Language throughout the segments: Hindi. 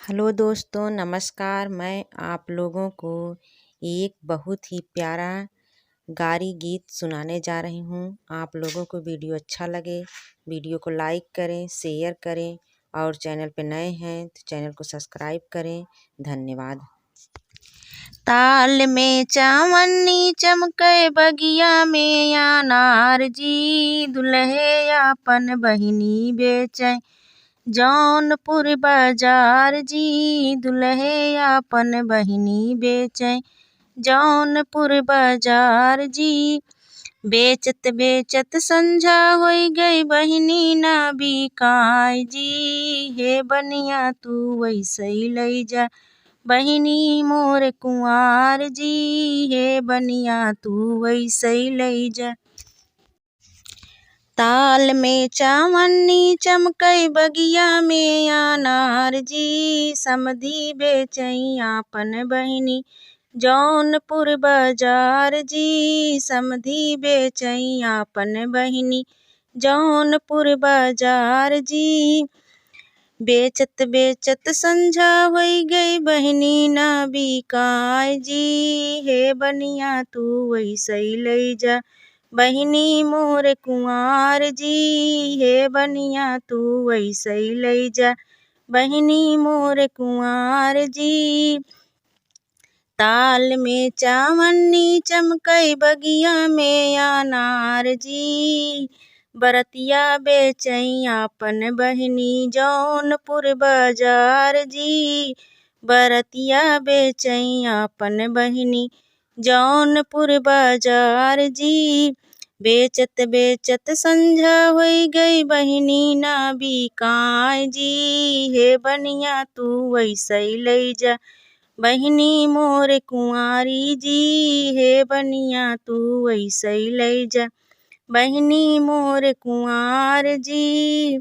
हेलो दोस्तों, नमस्कार। मैं आप लोगों को एक बहुत ही प्यारा गारी गीत सुनाने जा रही हूँ। आप लोगों को वीडियो अच्छा लगे, वीडियो को लाइक करें, शेयर करें और चैनल पे नए हैं तो चैनल को सब्सक्राइब करें। धन्यवाद। ताल में चावन्नी चमके बगिया में अनार जी, दुल्हे अपन बहिनी बेचे जौनपुर बाजार जी, दुल्हे अपन बहिनी बेचे जौनपुर बाजार जी। बेचत बेचत संझा होई गई बहिनी ना बिकाय जी, हे बनिया तू वैसे ही लई जा बहिनी मोर कुंवार जी, हे बनिया तू वैसे ही लई जा। ताल में चावन्नी चमकई बगिया में अनार जी, समधी बेचई आपन बहिनी जौनपुर बाजार जी, समधी बेचई आपन बहिनी जौनपुर बाजार जी। बेचत बेचत संझा होई गई बहिनी ना बिकाय जी, हे बनिया तू वैसे ही लई जा बहिनी मोर कुंवार जी, हे बनिया तू वैसे ही लई जा बहिनी मोर कुंवार जी। ताल में चावन्नी चमकई बगिया में अनार जी, बरतिया बेचई आपन बहिनी जौनपुर बाजार जी, बरतिया बेचई आपन बहिनी जौनपुर बाजार जी। बेचत बेचत संझा होई गई बहिनी ना बिकाय जी, हे बनिया तू वैसे ही लई जा बहिनी मोर कुंवारी जी, हे बनिया तू वैसे ही लई जा बहिनी मोर कुंवार जी।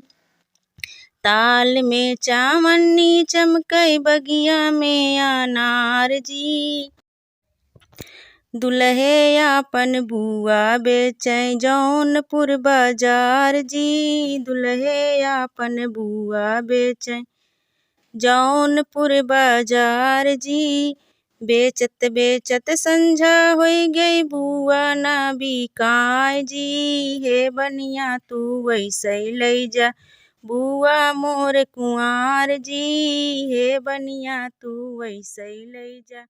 ताल में चावन्नी चमकई बगिया में अनार जी, दुल्हे आपन बुआ बेचै जौनपुर बाजार जी, दुल्हे आपन बुआ बेचै जौनपुर बाजार जी। बेचत बेचत संझा होई गई बुआ ना बिकाय जी, हे बनिया तू वैसे ही लई जा बुआ मोर कुंवार जी, हे बनिया तू वैसे ही लई जा।